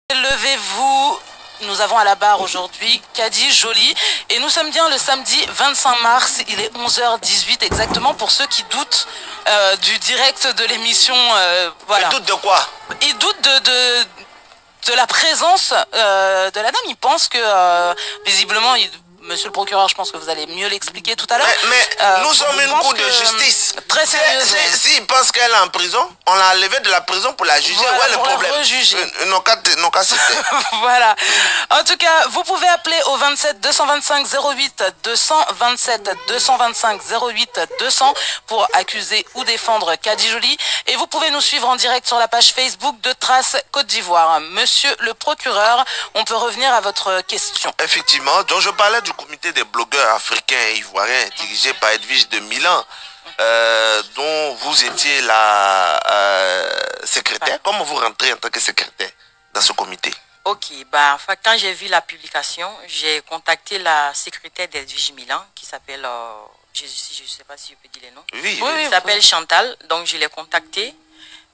Levez-vous, nous avons à la barre aujourd'hui Kadi Jolie et nous sommes bien le samedi 25 mars, il est 11h18 exactement pour ceux qui doutent du direct de l'émission. Voilà. Ils doutent de quoi? Ils doutent de la présence de la dame, ils pensent que visiblement... Monsieur le procureur, je pense que vous allez mieux l'expliquer tout à l'heure. Mais nous sommes une cour de justice. Très sérieusement. S'ils pensent qu'elle est en prison, on l'a enlevée de la prison pour la juger. Voilà, ouais, le problème. Nos cas Voilà. En tout cas, vous pouvez appeler au 27 225 08 200, 27 225 08 200 pour accuser ou défendre Kadi Jolie. Et vous pouvez nous suivre en direct sur la page Facebook de Trace Côte d'Ivoire. Monsieur le procureur, on peut revenir à votre question. Effectivement, donc je parlais du comité des blogueurs africains et ivoiriens dirigé par Edwige de Milan, dont vous étiez la secrétaire. Comment vous rentrez en tant que secrétaire dans ce comité? Ok, bah, enfin, quand j'ai vu la publication, j'ai contacté la secrétaire d'Edwige Milan, qui s'appelle, je ne sais pas si je peux dire les noms. Oui, qui s'appelle Chantal, donc je l'ai contactée.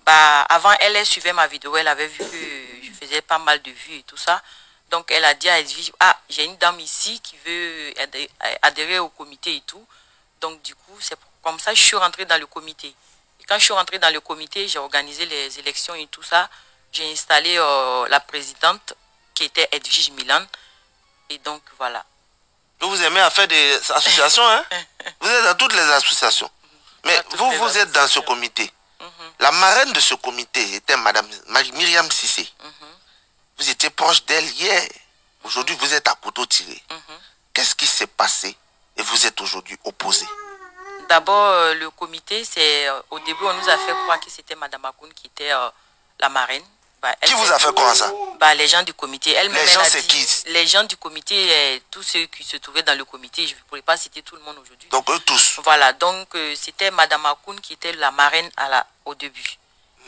Bah, avant, elle suivait ma vidéo, elle avait vu que je faisais pas mal de vues et tout ça. Donc, elle a dit à Edwige, ah, j'ai une dame ici qui veut adhérer au comité et tout. Donc, du coup, c'est comme ça que je suis rentrée dans le comité. Et quand je suis rentrée dans le comité, j'ai organisé les élections et tout ça. J'ai installé la présidente qui était Edwige Milan. Et donc, voilà. Vous aimez faire des associations, hein? Vous êtes dans toutes les associations. Mais vous êtes dans ce comité. La marraine de ce comité était Madame Myriam Cissé. Vous étiez proche d'elle hier. Aujourd'hui, vous êtes à couteau tiré. Qu'est-ce qui s'est passé et vous êtes aujourd'hui opposé? D'abord, le comité, c'est au début, on nous a fait croire que c'était Madame Akoun qui était la marraine. Bah, qui vous a fait croire ça? Bah, les gens du comité. Les gens, c'est qui? Les gens du comité, tous ceux qui se trouvaient dans le comité. Je ne pourrais pas citer tout le monde aujourd'hui. Donc, eux tous? Voilà, donc c'était Madame Akoun qui était la marraine au début.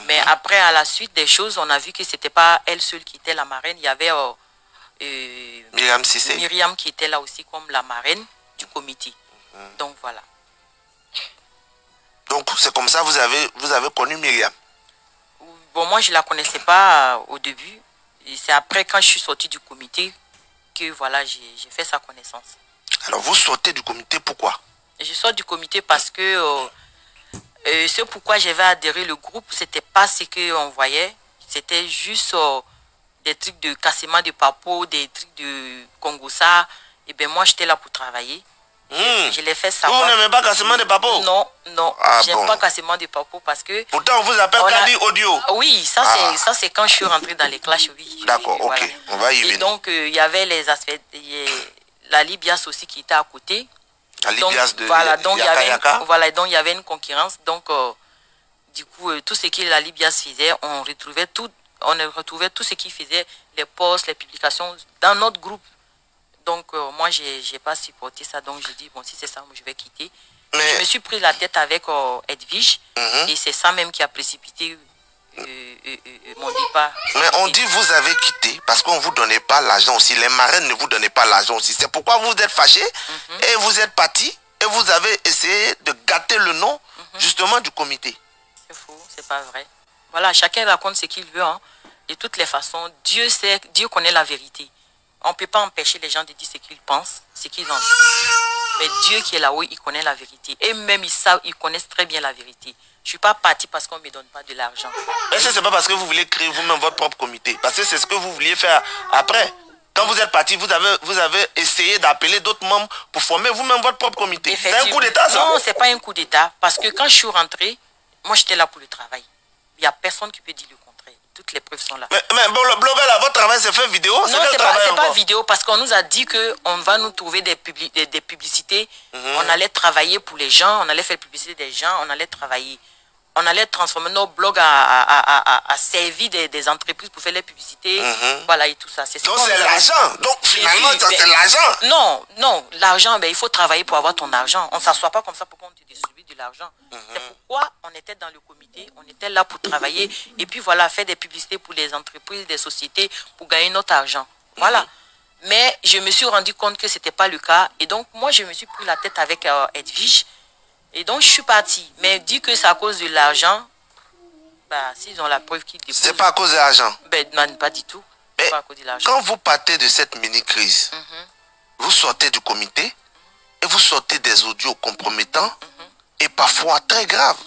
Mais après, à la suite des choses, on a vu que ce n'était pas elle seule qui était la marraine. Il y avait Myriam Cissé. Myriam qui était là aussi comme la marraine du comité. Donc voilà. Donc c'est comme ça que vous avez connu Myriam? Bon, moi je ne la connaissais pas au début. C'est après quand je suis sortie du comité que voilà, j'ai fait sa connaissance. Alors vous sortez du comité, pourquoi? Je sors du comité parce que ce pourquoi j'avais adhéré le groupe, c'était pas ce qu'on voyait. C'était juste des trucs de cassement de papeau, des trucs de Congossa. Et bien moi, j'étais là pour travailler. Je l'ai fait savoir. Vous n'aimez pas cassement de papeau? Non, non. Ah, j'aime pas cassement de papeau parce que... Pourtant, on vous appelle Kadi Audio. Oui, ça c'est quand je suis rentrée dans les clashs, oui. D'accord, ok. Voilà. On va y venir. Et donc, il y avait les aspects... La Libias aussi qui était à côté. Donc, voilà, donc il y avait une concurrence. Donc, du coup, tout ce que la Libias faisait, on retrouvait tout ce qu'il faisait, les posts, les publications dans notre groupe. Donc, moi, je n'ai pas supporté ça. Donc, j'ai dit, bon, si c'est ça, moi, je vais quitter. Je me suis pris la tête avec Edwige. Et c'est ça même qui a précipité mon départ. Mais on dit vous avez quitté parce qu'on ne vous donnait pas l'argent aussi. Les marraines ne vous donnaient pas l'argent aussi. C'est pourquoi vous êtes fâché et vous êtes parti et vous avez essayé de gâter le nom justement du comité. C'est faux, c'est pas vrai. Voilà, chacun raconte ce qu'il veut. Hein. De toutes les façons, Dieu connaît la vérité. On ne peut pas empêcher les gens de dire ce qu'ils pensent, ce qu'ils ont dit. Mais Dieu qui est là-haut, il connaît la vérité. Et même ils connaissent très bien la vérité. Je ne suis pas parti parce qu'on ne me donne pas de l'argent. Est-ce que ce n'est pas parce que vous voulez créer vous-même votre propre comité? Parce que c'est ce que vous vouliez faire après. Quand vous êtes parti, vous avez essayé d'appeler d'autres membres pour former vous-même votre propre comité. C'est un coup d'État, ça? Non, ce n'est pas un coup d'État. Parce que quand je suis rentrée, moi j'étais là pour le travail. Il n'y a personne qui peut dire le contraire. Toutes les preuves sont là. Mais blogueur, là, votre travail, c'est faire vidéo? Non, c'est pas vidéo, parce qu'on nous a dit qu'on va nous trouver des publicités. On allait travailler pour les gens, on allait faire publicité des gens, on allait travailler. On allait transformer nos blogs à servir des entreprises pour faire les publicités. Voilà, et tout ça. Donc c'est l'argent. Donc finalement, c'est l'argent. Non, non, l'argent, il faut travailler pour avoir ton argent. On ne s'assoit pas comme ça pour qu'on te distribue de l'argent. C'est pourquoi on était dans le comité, on était là pour travailler. Et puis voilà, faire des publicités pour les entreprises, des sociétés, pour gagner notre argent. Voilà. Mais je me suis rendu compte que ce n'était pas le cas. Et donc, moi, je me suis pris la tête avec Edwige. Et donc, je suis partie. Mais dire que c'est à cause de l'argent, bah, s'ils ont la preuve qu'ils déposent... C'est pas à cause de l'argent? Ben, non, pas du tout. Mais pas à cause de l'argent. Quand vous partez de cette mini-crise, vous sortez du comité et vous sortez des audios compromettants et parfois très graves.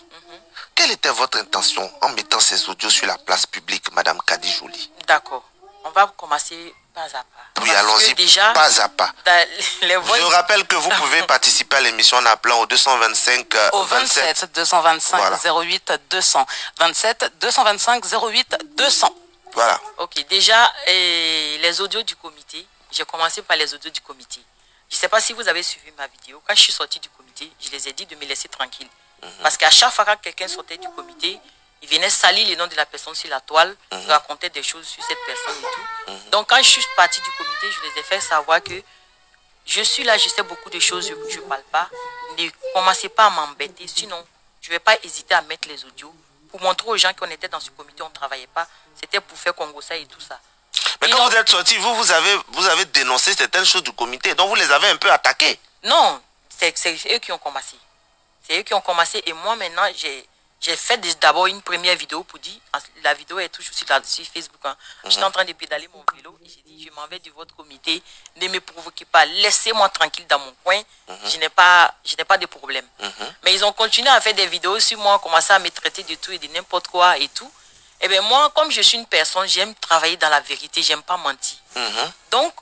Quelle était votre intention en mettant ces audios sur la place publique, Madame Kadi Joly? D'accord. On va commencer pas à pas. Oui, allons-y, déjà, pas à pas. Les voix... Je rappelle que vous pouvez participer à l'émission en appelant au 225 au 27 225 voilà. 08 200. 27 225 08 200. Voilà. Ok, déjà, les audios du comité, j'ai commencé par les audios du comité. Je ne sais pas si vous avez suivi ma vidéo. Quand je suis sortie du comité, je les ai dit de me laisser tranquille. Parce qu'à chaque fois que quelqu'un sortait du comité, il venait salir le nom de la personne sur la toile, raconter des choses sur cette personne et tout. Donc quand je suis partie du comité, je les ai fait savoir que je suis là, je sais beaucoup de choses, je ne parle pas. Ne commencez pas à m'embêter, sinon je ne vais pas hésiter à mettre les audios pour montrer aux gens qu'on était dans ce comité, on ne travaillait pas. C'était pour faire Congossa et tout ça. Mais quand vous êtes sorti, vous avez dénoncé certaines choses du comité, donc vous les avez un peu attaquées. Non, c'est eux qui ont commencé. C'est eux qui ont commencé et moi maintenant, j'ai fait d'abord une première vidéo pour dire, la vidéo est toujours sur Facebook. Hein. J'étais en train de pédaler mon vélo et j'ai dit, je m'en vais de votre comité, ne me provoquez pas, laissez-moi tranquille dans mon coin, je n'ai pas de problème. Mais ils ont continué à faire des vidéos sur moi, commencé à me traiter de tout et de n'importe quoi et tout. Et bien moi, comme je suis une personne, j'aime travailler dans la vérité, j'aime pas mentir. Donc,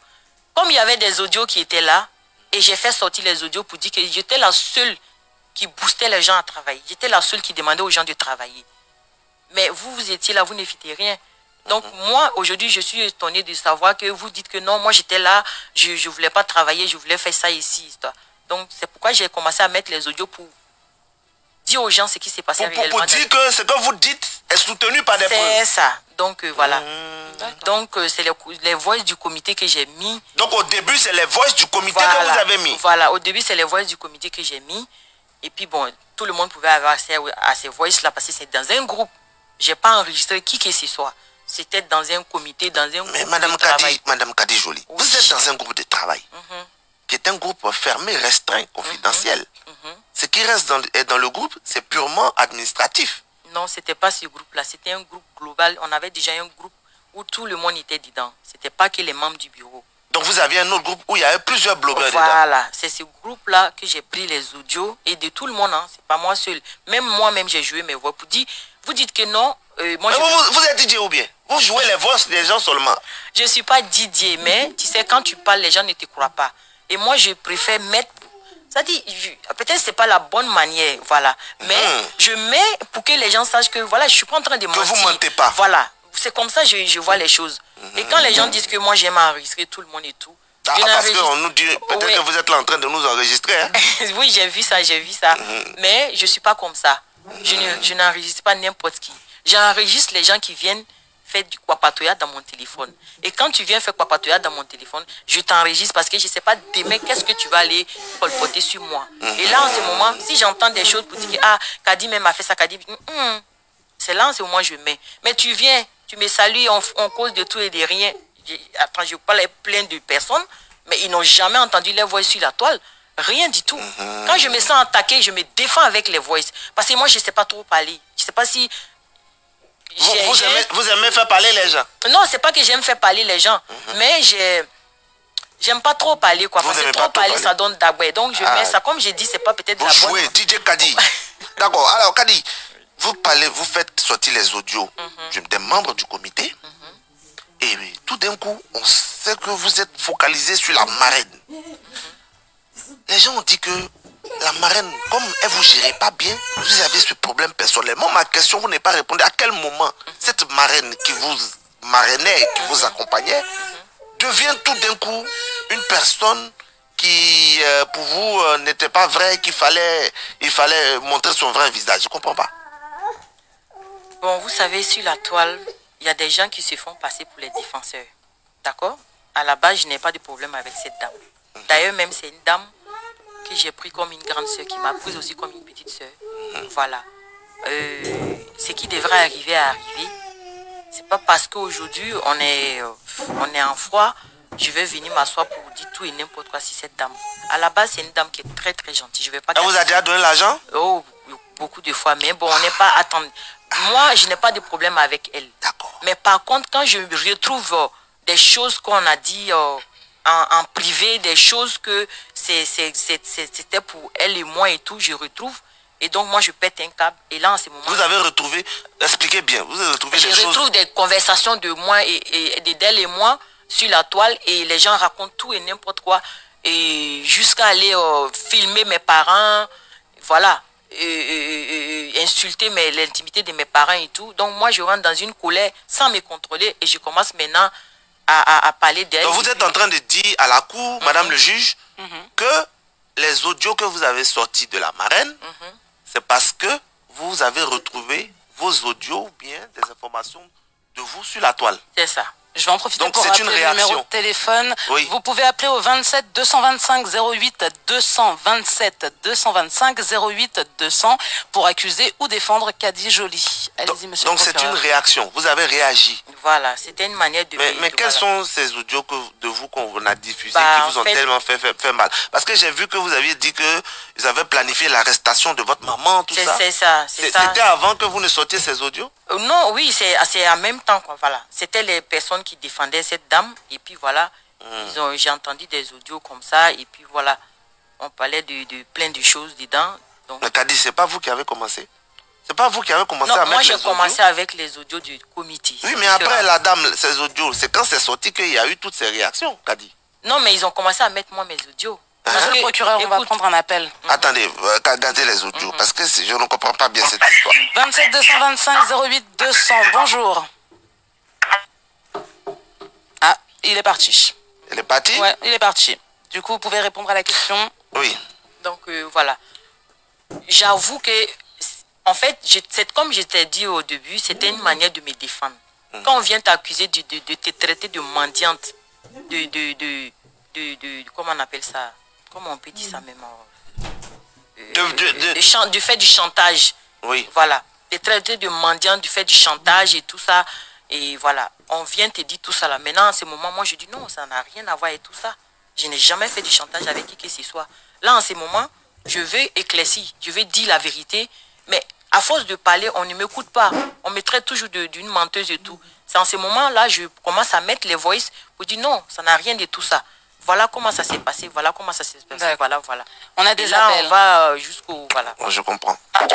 comme il y avait des audios qui étaient là, et j'ai fait sortir les audios pour dire que j'étais la seule qui boostait les gens à travailler. J'étais la seule qui demandait aux gens de travailler. Mais vous étiez là, vous ne faites rien. Donc moi, aujourd'hui, je suis étonnée de savoir que vous dites que non, moi j'étais là, je ne voulais pas travailler, je voulais faire ça ici. Donc c'est pourquoi j'ai commencé à mettre les audios pour dire aux gens ce qui s'est passé réellement. Pour dire que ce que vous dites est soutenu par des preuves. C'est ça. Donc voilà. Donc c'est les voices du comité que j'ai mis. Donc au début, c'est les voices du comité que vous avez mis. Voilà, au début, c'est les voices du comité que j'ai mis. Et puis bon, tout le monde pouvait avoir accès à ces voices-là parce que c'est dans un groupe. Je n'ai pas enregistré qui que ce soit. C'était dans un comité, dans un groupe de travail. Madame Kadi Joly, oui. Vous êtes dans un groupe de travail qui est un groupe fermé, restreint, confidentiel. Ce qui reste dans le groupe, c'est purement administratif. Non, ce n'était pas ce groupe-là. C'était un groupe global. On avait déjà un groupe où tout le monde était dedans. Ce n'était pas que les membres du bureau. Donc vous aviez un autre groupe où il y avait plusieurs blogueurs dedans. Voilà, c'est ce groupe-là que j'ai pris les audios et de tout le monde, hein, c'est pas moi seul. Même moi-même, j'ai joué mes voix pour dire, vous dites que non. Moi, vous êtes DJ ou bien? Vous jouez les voix des gens seulement? Je ne suis pas DJ, mais tu sais, quand tu parles, les gens ne te croient pas. Et moi, je préfère mettre... Ça dit, peut-être c'est pas la bonne manière, voilà. Mais je mets pour que les gens sachent que, voilà, je suis pas en train de mentir. Que vous mentez pas. Voilà. C'est comme ça que je vois les choses. Et quand les gens disent que moi j'aime enregistrer tout le monde et tout. Parce qu'on nous dit, peut-être que vous êtes là en train de nous enregistrer. Hein? Oui, j'ai vu ça. Mais je ne suis pas comme ça. Je n'enregistre pas n'importe qui. J'enregistre les gens qui viennent faire du kwapatoya dans mon téléphone. Et quand tu viens faire kwapatoya dans mon téléphone, je t'enregistre parce que je ne sais pas demain qu'est-ce que tu vas aller colporter sur moi. Et là, en ce moment, si j'entends des choses pour dire que Kadi même a fait ça, Kadi... c'est là en ce moment je mets. Mais tu viens, tu me salues, on cause de tout et de rien. Après, je parle à plein de personnes, mais ils n'ont jamais entendu les voix sur la toile. Rien du tout. Quand je me sens attaqué, je me défends avec les voix. Parce que moi, je ne sais pas trop parler. Je ne sais pas si... Vous aimez faire parler les gens? Non, c'est pas que j'aime faire parler les gens, mais j'aime pas trop parler, quoi. Parce que trop parler, ça donne d'abord. Donc, je mets ça, comme j'ai dit, c'est pas peut-être la bonne... Vous jouez, DJ Kadi. D'accord, alors Kadi, vous faites sortir les audios des membres du comité. Et tout d'un coup, on sait que vous êtes focalisé sur la marraine. Les gens ont dit que la marraine, comme elle ne vous gérez pas bien, vous avez ce problème personnellement. Ma question, vous n'avez pas répondu. À quel moment cette marraine qui vous marrainait, qui vous accompagnait, devient tout d'un coup une personne qui, pour vous, n'était pas vraie, il fallait montrer son vrai visage? Je ne comprends pas. Bon, vous savez, sur la toile, il y a des gens qui se font passer pour les défenseurs. D'accord? À la base, je n'ai pas de problème avec cette dame. D'ailleurs, même c'est une dame que j'ai pris comme une grande soeur, qui m'a prise aussi comme une petite soeur. Voilà. Ce qui devrait arriver à arriver. C'est pas parce qu'aujourd'hui, on est en froid, je vais venir m'asseoir pour dire tout et n'importe quoi sur cette dame. À la base, c'est une dame qui est très très gentille. Je vais pas... Elle vous a déjà donné l'argent? Oh, beaucoup de fois. Mais bon, on n'est pas... Attendre. Moi, je n'ai pas de problème avec elle. D'accord. Mais par contre, quand je retrouve des choses qu'on a dit en privé, des choses que c'était pour elle et moi et tout, je retrouve. Et donc, moi, je pète un câble. Et là, en ce moment... Vous avez retrouvé, expliquez bien, vous avez retrouvé des choses... Je retrouve des conversations de moi d'elle et moi sur la toile et les gens racontent tout et n'importe quoi. Et jusqu'à aller filmer mes parents, voilà, insulter l'intimité de mes parents et tout. Donc, moi, je rentre dans une colère sans me contrôler et je commence maintenant à parler d'elle. Donc, vous êtes en train de dire à la cour, madame le juge, que les audios que vous avez sortis de la marraine, c'est parce que vous avez retrouvé vos audios ou bien des informations de vous sur la toile. C'est ça. Je vais en profiter donc, pour c'est rappeler une le réaction. numéro de téléphone. Oui. Vous pouvez appeler au 27 225 08 200 27 225 08 200 pour accuser ou défendre Kadi Joly. Allez-y, monsieur. Donc c'est une réaction. Vous avez réagi. Voilà, c'était une manière de... Mais quels sont ces audios de vous qu'on a diffusés Bah, qui vous ont tellement fait mal? Parce que j'ai vu que vous aviez dit que ils avaient planifié l'arrestation de votre maman, tout ça. C'est ça. C'était avant que vous ne sortiez ces audios? Non, oui, c'est en même temps, quoi, voilà. C'était les personnes qui défendaient cette dame, et puis voilà, j'ai entendu des audios comme ça, et puis voilà, on parlait de plein de choses dedans. Donc... Mais Kadi, c'est pas vous qui avez commencé? C'est pas vous qui avez commencé à mettre moi les audios? j'ai commencé avec les audios du comité. Oui, mais après la dame, ces audios, c'est quand c'est sorti qu'il y a eu toutes ces réactions, Kadi. Non, mais ils ont commencé à mettre moi mes audios. Monsieur le procureur, on va prendre un appel. Attendez, regardez les audios, parce que je ne comprends pas bien cette histoire. 27 225 08 200, bonjour. Ah, il est parti. Il est parti? Ouais, il est parti. Du coup, vous pouvez répondre à la question. Oui. Donc, voilà. J'avoue que, en fait, comme je t'ai dit au début, c'était une manière de me défendre. Quand on vient t'accuser de te traiter de mendiante, comment on appelle ça? Comment on peut dire ça même? Du fait du chantage. Oui. Voilà. De traiter de mendiante, du fait du chantage et tout ça. Et voilà. On vient te dire tout ça là. Maintenant, en ce moment, moi, je dis non, ça n'a rien à voir avec tout ça. Je n'ai jamais fait du chantage avec qui que ce soit. Là, en ce moment, je veux éclaircir. Je veux dire la vérité. Mais à force de parler, on ne m'écoute pas. On me traite toujours d'une menteuse et tout. C'est en ce moment-là, je commence à mettre les voices pour dire non, ça n'a rien de tout ça. Voilà comment ça s'est passé, voilà comment ça s'est passé, voilà. On a des là, appels. on va jusqu'au... Voilà. Je comprends. 7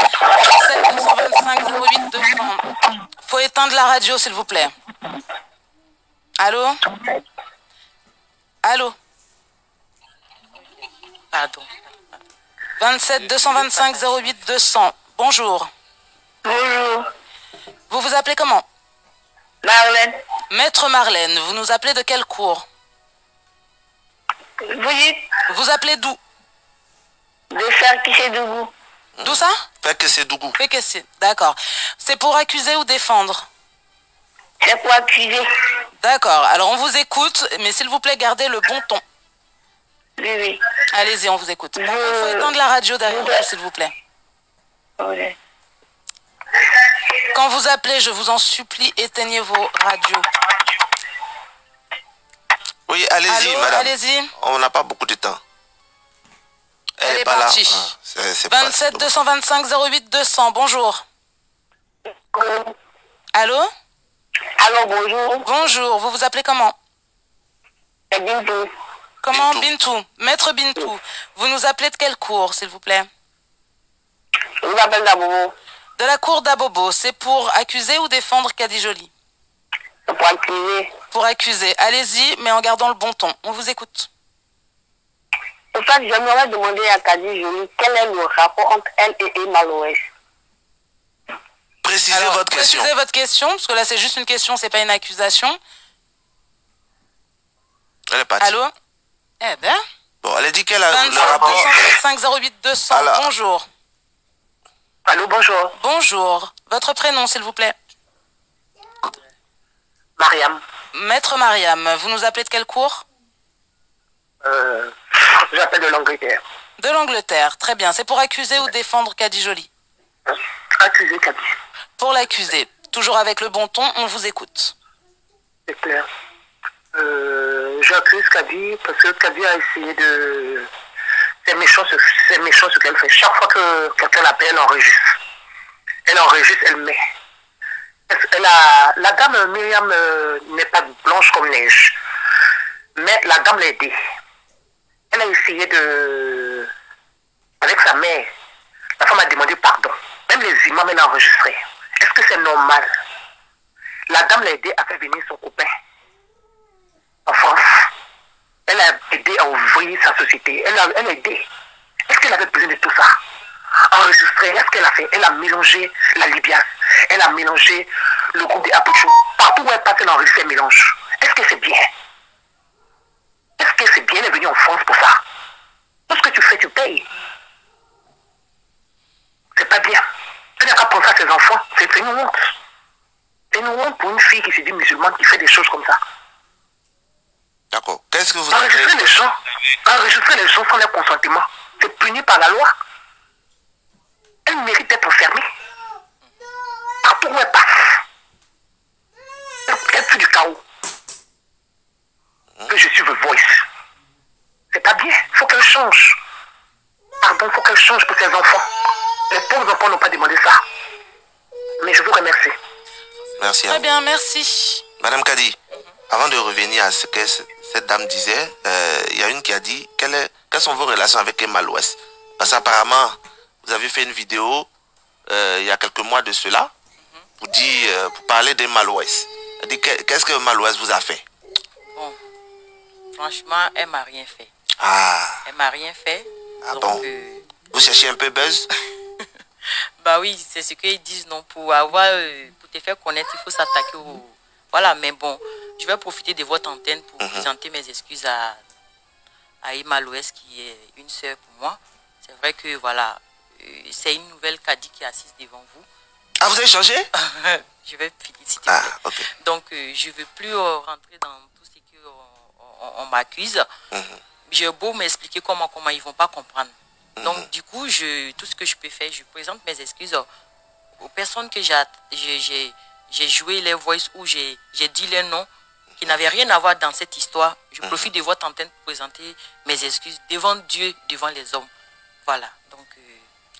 225 08 200. Faut éteindre la radio, s'il vous plaît. Allô? Allô? Pardon. 27 225 08 200. Bonjour. Bonjour. Vous vous appelez comment? Marlène. Maître Marlène, vous nous appelez de quel cours? Vous dites Vous appelez d'où? de faire qui c'est Dougou. D'où ça? Fait que c'est Dougou. Fait que c'est. D'accord. C'est pour accuser ou défendre? C'est pour accuser. D'accord. Alors on vous écoute, mais s'il vous plaît, gardez le bon ton. Oui. Allez-y, on vous écoute. Il faut éteindre la radio derrière vous, s'il vous plaît. Oui. Quand vous appelez, je vous en supplie, éteignez vos radios. Oui, allez-y, Allô, madame. allez-y. On n'a pas beaucoup de temps. Elle est pas là. partie. C'est 27 225 08 200, bonjour. Allô? Alors bonjour. Bonjour, vous vous appelez comment? C'est Bintou. Comment? Bintou. Bintou. Maître Bintou. Vous nous appelez de quel cours, s'il vous plaît? Je vous appelle d'abord. De la cour d'Abobo. C'est pour accuser ou défendre Kadi Joly? C'est pour accuser. Pour accuser. Allez-y, mais en gardant le bon ton. On vous écoute. En fait, j'aimerais demander à Kadi Joly quel est le rapport entre elle et Emma Loès. Précisez Alors, votre question. précisez votre question, parce que là c'est juste une question, c'est pas une accusation. Elle est partie. Allô? Eh ben. Bon, elle a dit qu'elle a 27 le rapport. 225 08 200. Alors. Bonjour. Allô, bonjour. Bonjour. Votre prénom, s'il vous plaît? Mariam. Maître Mariam, vous nous appelez de quel cours? J'appelle de l'Angleterre. De l'Angleterre. Très bien. C'est pour accuser ou défendre Kadi Joly? Accuser Kadi. Pour l'accuser. Toujours avec le bon ton, on vous écoute. C'est clair. J'accuse Kadi parce que Kadi a essayé de... C'est méchant ce qu'elle fait. Chaque fois que quelqu'un l'appelle, elle enregistre. Elle enregistre, elle met. la dame Myriam n'est pas blanche comme neige. Mais la dame l'a aidée. Elle a essayé de... Avec sa mère, la femme a demandé pardon. Même les imams, elle a enregistré. Est-ce que c'est normal? La dame l'a aidé à faire venir son copain en France. Elle a aidé à ouvrir sa société. Elle a aidé. Est-ce qu'elle avait besoin de tout ça? Enregistré, est-ce qu'elle a fait? Elle a mélangé la Libias. Elle a mélangé le groupe des Apocho. Partout où elle passe, elle enregistre ses mélanges. Est-ce que c'est bien? Est-ce que c'est bien? Elle est venue en France pour ça. Tout ce que tu fais, tu payes. C'est pas bien. Elle n'a qu'à penser à ses enfants. C'est une honte. C'est une honte pour une fille qui se dit musulmane qui fait des choses comme ça. D'accord. Qu'est-ce que vous enregistrer les gens, enregistrer les gens sans leur consentement, c'est puni par la loi. Elle mérite d'être enfermée. Partout où elle passe. Elle fait du chaos. Que je suis The Voice. C'est pas bien. Il faut qu'elle change. Pardon, il faut qu'elle change pour ses enfants. Les pauvres enfants n'ont pas demandé ça. Mais je vous remercie. Merci. Très bien, merci. Madame Kadi, avant de revenir à ce que cette dame disait, il y a une qui a dit quelles sont vos relations avec Emma l'Ouest. Parce qu'apparemment, vous avez fait une vidéo il y a quelques mois de cela pour parler d'Emma l'Ouest. Qu'est-ce que Emma l'Ouest vous a fait? Bon, franchement, elle m'a rien fait. Ah. Elle m'a rien fait. Ah donc, bon? Vous cherchez un peu buzz? Bah oui, c'est ce qu'ils disent, non, pour te faire connaître, il faut s'attaquer au... Voilà, mais bon, je vais profiter de votre antenne pour présenter mes excuses à Emma l'Ouest, qui est une sœur pour moi. C'est vrai que, voilà, c'est une nouvelle Kadi qui est assise devant vous. Ah, vous avez changé? Je vais féliciter. Ah, ok. Donc, je ne veux plus rentrer dans tout ce qu'on m'accuse. J'ai beau m'expliquer comment ils ne vont pas comprendre. Donc, du coup, tout ce que je peux faire, je présente mes excuses aux personnes que j'ai joué les voices où j'ai dit les noms qui n'avaient rien à voir dans cette histoire. Je profite de votre antenne pour présenter mes excuses devant Dieu, devant les hommes. Voilà. Donc,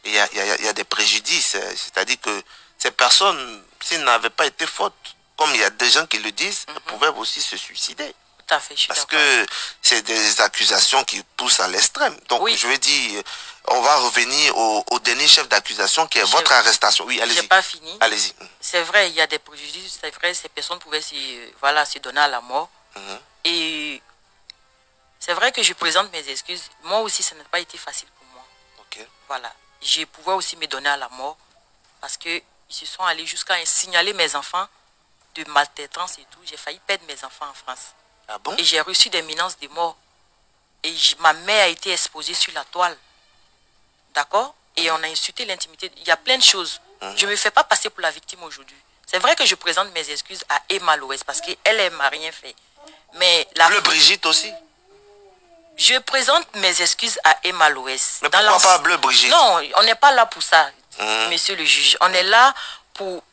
il y a des préjudices, c'est-à-dire que ces personnes, s'ils n'avaient pas été fautes, comme il y a des gens qui le disent, pouvaient aussi se suicider. Tout à fait, je suis parce d'accord. que c'est des accusations qui poussent à l'extrême. Donc, oui. Je veux dire, on va revenir au dernier chef d'accusation qui est votre arrestation. Oui, allez-y. J'ai pas fini. Allez-y. C'est vrai, il y a des préjudices. C'est vrai, ces personnes pouvaient se donner à la mort. Et c'est vrai que je présente mes excuses. Moi aussi, ça n'a pas été facile pour moi. Ok. Voilà. Je pouvais aussi me donner à la mort parce qu'ils se sont allés jusqu'à signaler mes enfants de maltraitance et tout. J'ai failli perdre mes enfants en France. Ah bon? Et j'ai reçu des menaces de mort. Et ma mère a été exposée sur la toile. D'accord? Et on a insulté l'intimité. Il y a plein de choses. Je ne me fais pas passer pour la victime aujourd'hui. C'est vrai que je présente mes excuses à Emma l'Ouest parce qu'elle ne m'a rien fait. Mais Bleu Brigitte aussi? Je présente mes excuses à Emma l'Ouest. Mais pourquoi pas Bleu Brigitte? Non, on n'est pas là pour ça, monsieur le juge. On est là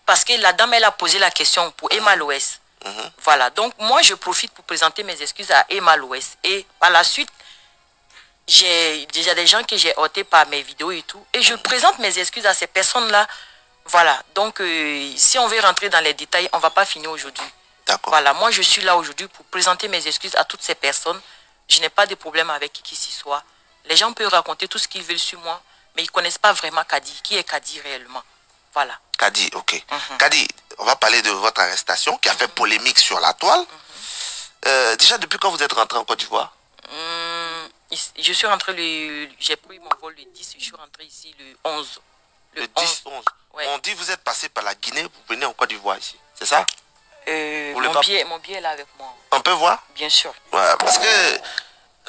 parce que la dame, elle a posé la question pour Emma l'Ouest. Voilà, donc moi je profite pour présenter mes excuses à Emma l'Ouest. Et par la suite, j'ai déjà des gens que j'ai heurtés par mes vidéos et tout. Et je présente mes excuses à ces personnes-là. Voilà, donc si on veut rentrer dans les détails, on ne va pas finir aujourd'hui. D'accord. Voilà, moi je suis là aujourd'hui pour présenter mes excuses à toutes ces personnes. Je n'ai pas de problème avec qui que ce soit. Les gens peuvent raconter tout ce qu'ils veulent sur moi, mais ils ne connaissent pas vraiment Kadi. Qui est Kadi réellement? Voilà. Kadi, ok. Kadi, on va parler de votre arrestation qui a fait polémique sur la toile. Déjà, depuis quand vous êtes rentré en Côte d'Ivoire? Je suis rentré j'ai pris mon vol le 10, je suis rentré ici le 11. Le 10, 11. Ouais. On dit que vous êtes passé par la Guinée, vous venez en Côte d'Ivoire ici. C'est ça? Mon billet est là avec moi. On peut voir? Bien sûr. Ouais, parce que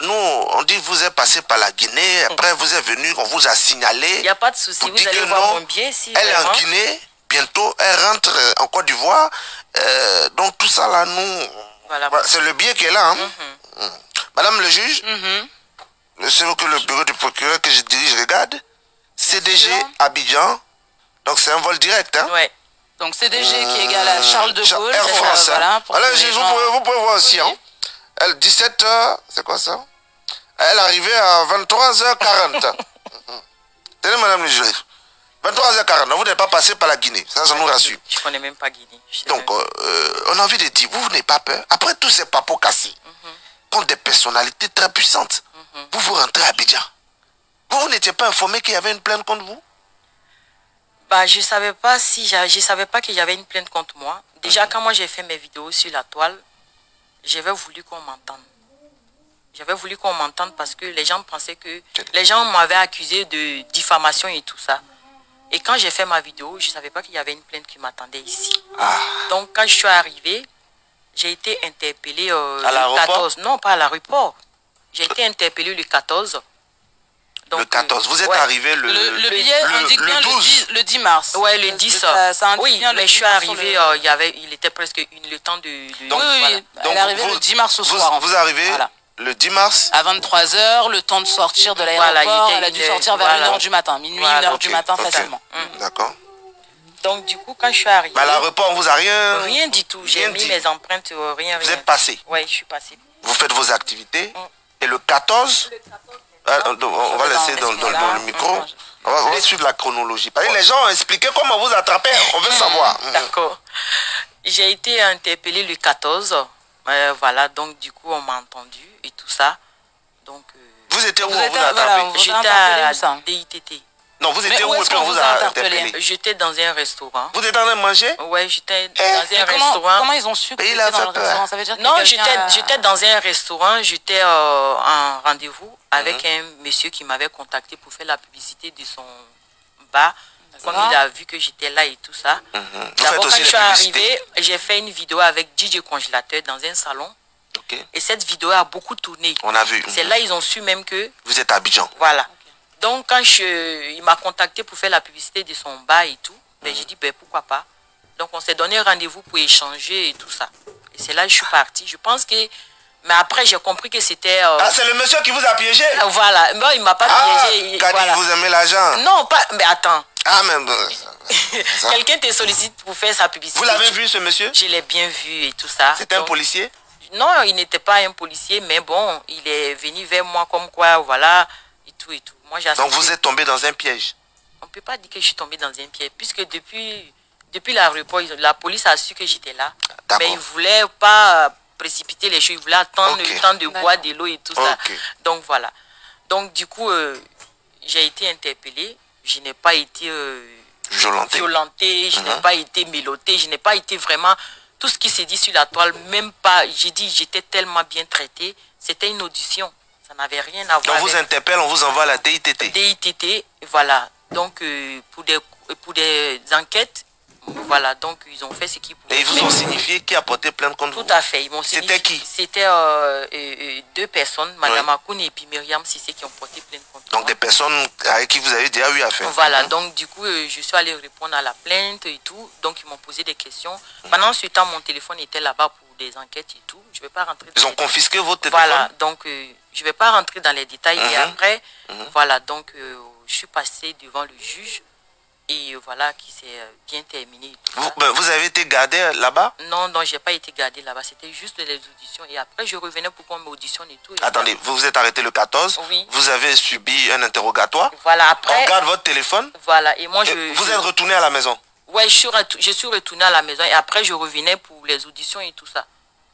nous, on dit que vous êtes passé par la Guinée, après vous êtes venu, on vous a signalé. Il n'y a pas de souci, vous allez voir mon billet si elle est en Guinée, bientôt elle rentre en Côte d'Ivoire. Donc tout ça là, nous, voilà, c'est le billet qui est là. Hein? Madame le juge, c'est que le bureau du procureur que je dirige regarde, CDG Abidjan, donc c'est un vol direct. Hein? Ouais. Donc CDG qui est égal à Charles de Gaulle. Air France. Voilà, alors, vous pouvez voir aussi. Hein? Elle, 17h, c'est quoi ça? Elle est arrivée à 23h40. Tenez, madame le juge. 23h40, vous n'êtes pas passé par la Guinée, ça nous rassure. Je connais même pas Guinée. Donc, on a envie de dire, vous n'avez pas peur. Après tous ces papos cassés, contre des personnalités très puissantes, vous rentrez à Abidjan. Vous n'étiez pas informé qu'il y avait une plainte contre vous? Bah, je savais pas qu'il y avait une plainte contre moi. Déjà, quand moi j'ai fait mes vidéos sur la toile, j'avais voulu qu'on m'entende. J'avais voulu qu'on m'entende parce que les gens pensaient que... Les gens m'avaient accusé de diffamation et tout ça. Et quand j'ai fait ma vidéo, je ne savais pas qu'il y avait une plainte qui m'attendait ici. Donc quand je suis arrivée, j'ai été interpellée le 14. Non, pas à l'aéroport. J'ai été interpellée le 14. Donc, le 14, vous êtes arrivé le billet indique bien le 10 mars. Ouais, le 10. Ça oui, bien mais je suis arrivée, il était presque le temps de... Donc, oui, elle est arrivée le 10 mars au soir. Vous arrivez le 10 mars à 23 h, le temps de sortir de l'aéroport. Elle a dû sortir vers 1 h du matin, minuit, 1 h du matin facilement. D'accord. Donc du coup, quand je suis arrivée... Mais à l'aéroport, on vous a rien... Rien du tout. J'ai mis mes empreintes, rien. Vous êtes passé? Oui, je suis passée. Vous faites vos activités. Et le 14... on va laisser dans le micro. On va suivre la chronologie. Parce que les gens ont expliqué comment vous attrapez. On veut savoir. D'accord. J'ai été interpellée le 14. Voilà, donc du coup, on m'a entendu et tout ça. Donc, vous étiez où on vous a attrapé? J'étais à DITT. Non, vous étiez où et puis on vous a interpellé? J'étais dans un restaurant. Vous étiez en train de manger? Oui, j'étais dans un restaurant. Comment ils ont su que vous étiez dans le restaurant? Ça veut dire que non, j'étais dans un restaurant. J'étais en rendez-vous avec un monsieur qui m'avait contacté pour faire la publicité de son bar. Comme il a vu que j'étais là et tout ça. D'abord, quand je suis arrivée, j'ai fait une vidéo avec DJ Congélateur dans un salon. Et cette vidéo a beaucoup tourné. On a vu. C'est là ils ont su même que... Vous êtes à Abidjan. Voilà. Donc, quand il m'a contacté pour faire la publicité de son bar et tout, ben, j'ai dit, ben, pourquoi pas. Donc, on s'est donné rendez-vous pour échanger et tout ça. Et c'est là que je suis partie. Je pense que... Mais après, j'ai compris que c'était... c'est le monsieur qui vous a piégé? Voilà. Bon, il ne m'a pas piégé. Voilà. Vous aimez l'argent? Non, pas... Mais attends. Quelqu'un te sollicite pour faire sa publicité. Vous l'avez vu, ce monsieur? Je l'ai bien vu et tout ça. C'était un policier? Non, il n'était pas un policier, mais bon, il est venu vers moi comme quoi, voilà, et tout et tout. Moi, donc vous êtes tombé dans un piège? On ne peut pas dire que je suis tombé dans un piège, puisque depuis l'aéroport, la police a su que j'étais là. Mais ils ne voulaient pas précipiter les choses, ils voulaient attendre le temps de boire de l'eau et tout ça. Donc voilà. Donc du coup, j'ai été interpellée, je n'ai pas été violentée, je n'ai pas été mélotée, je n'ai pas été vraiment... Tout ce qui s'est dit sur la toile, même pas, j'ai dit, j'étais tellement bien traitée, c'était une audition. Ça n'avait rien à voir. On vous interpelle, on vous envoie à la DITT. DITT, voilà. Donc, pour des enquêtes, voilà. Donc, ils ont fait ce qu'ils pouvaient. Et ils vous ont signifié qui a porté plainte contre vous? Tout à fait. C'était qui? C'était 2 personnes, Madame Akoun et puis Myriam Sissé, qui ont porté plainte contre moi. Donc, des personnes avec qui vous avez déjà eu affaire? Voilà. Donc, du coup, je suis allée répondre à la plainte et tout. Donc, ils m'ont posé des questions. Pendant ce temps, mon téléphone était là-bas pour des enquêtes et tout. Je ne vais pas rentrer dans Ils ont confisqué votre téléphone? Voilà. Donc, je ne vais pas rentrer dans les détails. Et après, voilà. Donc, je suis passée devant le juge. Et voilà, qui s'est bien terminé. Vous avez été gardé là-bas? Non, non, je n'ai pas été gardé là-bas. C'était juste les auditions. Et après, je revenais pour qu'on m'auditionne et tout. Et attendez, vous vous êtes arrêté le 14? Oui. Vous avez subi un interrogatoire? Voilà, après... On garde votre téléphone? Voilà, et moi, vous êtes retourné à la maison? Oui, je suis retourné à la maison. Et après, je revenais pour les auditions et tout ça.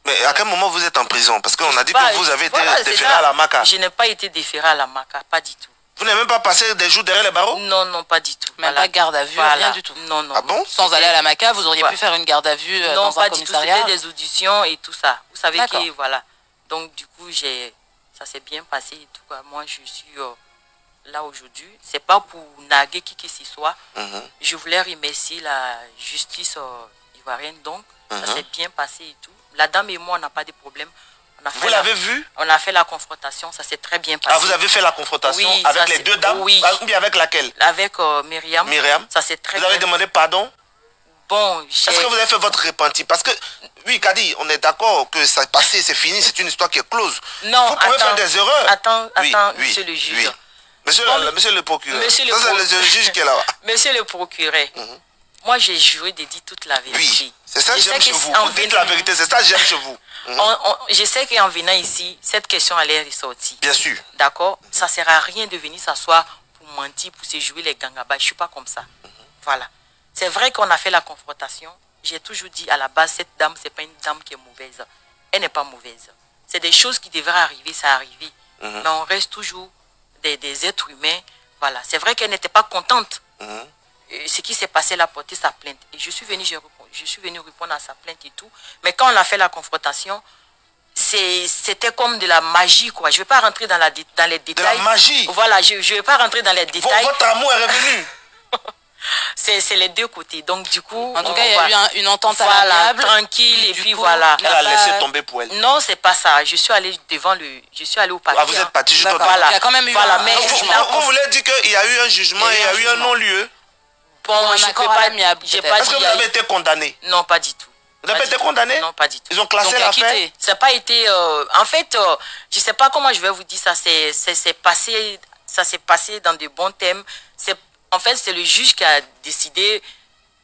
Mais à quel moment vous êtes en prison? Parce qu'on a dit que vous avez été déféré à la MACA. Je n'ai pas été déféré à la MACA, pas du tout. Vous n'avez même pas passé des jours derrière les barreaux? Non, non, pas du tout. Même pas garde à vue, rien du tout. Non, non. Ah bon? Sans aller à la MACA, vous auriez pu faire une garde à vue dans un commissariat? Non, pas du tout, c'était des auditions et tout ça. Vous savez que, voilà. Donc, du coup, ça s'est bien passé et tout. Moi, je suis là aujourd'hui. C'est pas pour naguer qui que ce soit. Je voulais remercier la justice ivoirienne. Donc, ça s'est bien passé et tout. La dame et moi, on n'a pas de problème. Vous l'avez vu? On a fait la confrontation, ça s'est très bien passé. Ah, vous avez fait la confrontation avec les 2 dames? Oui. Ou bien avec laquelle? Avec Myriam. Myriam. Ça s'est très bien. Vous avez demandé pardon? Bon, est-ce que vous avez fait votre repenti? Parce que, oui, Kadi, on est d'accord que ça est passé, c'est fini, c'est une histoire qui est close. Non, vous pouvez faire des erreurs. Attends, monsieur le juge. Monsieur le procureur. Monsieur le juge qui est là-bas. Monsieur le procureur, moi j'ai juré de dire toute la vérité. Oui, c'est ça que j'aime chez vous. Vous dites la vérité, c'est ça que j'aime chez vous. Je sais qu'en venant ici, cette question allait ressortir. Bien sûr. D'accord? Ça ne sert à rien de venir s'asseoir pour pour mentir, pour se jouer les gangabas. Je ne suis pas comme ça. Voilà. C'est vrai qu'on a fait la confrontation. J'ai toujours dit à la base, cette dame, ce n'est pas une dame qui est mauvaise. Elle n'est pas mauvaise. C'est des choses qui devraient arriver, ça arrive. Mais on reste toujours des êtres humains. Voilà. C'est vrai qu'elle n'était pas contente. Ce qui s'est passé, elle a porté sa plainte. Et je suis venue répondre à sa plainte et tout. Mais quand on a fait la confrontation, c'était comme de la magie, quoi. Je ne vais pas rentrer dans les détails. De la magie. Voilà, je ne vais pas rentrer dans les détails. Votre amour est revenu. C'est les deux côtés. Donc, du coup... En tout cas, il y a eu une entente amiable. Tranquille, et puis voilà. Elle a laissé tomber pour elle. Non, c'est pas ça. Je suis allée je suis allée au papier. Ah, vous êtes parti juste au Voilà. Il y a quand même eu vous voulez dire qu'il y a eu un jugement et il y a eu un non-lieu? Bon, je ne peux pas... Est-ce que vous avez été condamné? Non, pas du tout. Vous n'avez pas été condamné? Non, pas du tout. Ils ont classé l'affaire? Ça n'a pas été... en fait, je ne sais pas comment je vais vous dire ça. Ça s'est passé dans de bons thèmes. En fait, c'est le juge qui a décidé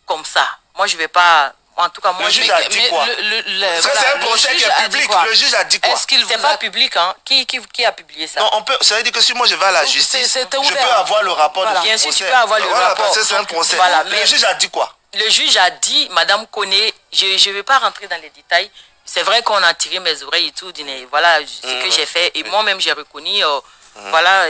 comme ça. Moi, je ne vais pas... En tout cas, moi, le juge a dit quoi? C'est un procès qui est public. Le juge a dit quoi? C'est pas public, hein? Qui a publié ça? Non, ça veut dire que si moi je vais à la justice, je peux avoir le rapport de bien sûr, tu peux avoir le rapport. Parce que c'est un procès. Voilà, le juge a dit quoi? Le juge a dit, Madame connaît, je ne vais pas rentrer dans les détails. C'est vrai qu'on a tiré mes oreilles et tout. Voilà ce que j'ai fait. Et moi-même, j'ai reconnu, voilà,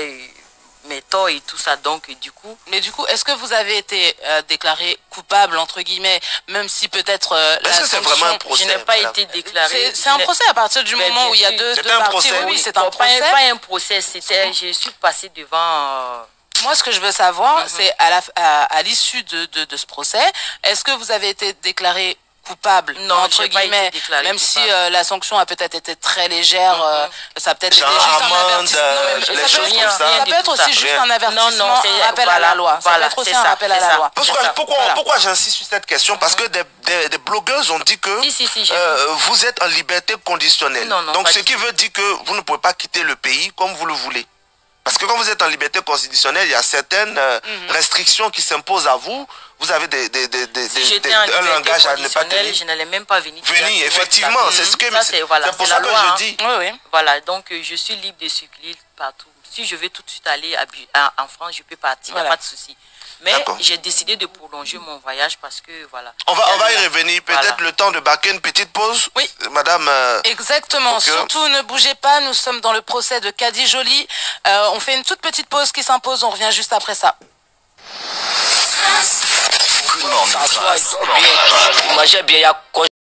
mes torts et tout ça. Donc, du coup... Mais du coup, est-ce que vous avez été déclaré coupable, entre guillemets, même si peut-être est-ce que c'est vraiment un procès? Je n'ai pas été déclaré. C'est un procès à partir du moment où il y a deux parties. Oui, c'est un procès. Pas un procès, je suis passée devant... Moi, ce que je veux savoir, c'est à l'issue de ce procès, est-ce que vous avez été déclaré coupable, non, entre guillemets, même si la sanction a peut-être été très légère, ça a peut-être été juste un avertissement. Ça peut être aussi juste un avertissement, un rappel à la loi. Ça peut être aussi un rappel à la loi. Pourquoi j'insiste sur cette question? Parce que des blogueuses ont dit que vous êtes en liberté conditionnelle. Donc ce qui veut dire que vous ne pouvez pas quitter le pays comme vous le voulez. Parce que quand vous êtes en liberté constitutionnelle, il y a certaines restrictions qui s'imposent à vous. Vous avez un langage à ne pas tenir. Je n'allais même pas venir. Effectivement, c'est pour ça que je dis. Voilà, donc je suis libre de circuler partout. Si je veux tout de suite aller en France, je peux partir, il n'y a pas de souci. Mais j'ai décidé de prolonger mon voyage parce que voilà. On va y revenir. Peut-être le temps de baquer une petite pause. Oui. Madame. Exactement. Surtout ne bougez pas. Nous sommes dans le procès de Kadi Joly. On fait une toute petite pause qui s'impose. On revient juste après ça. Good morning,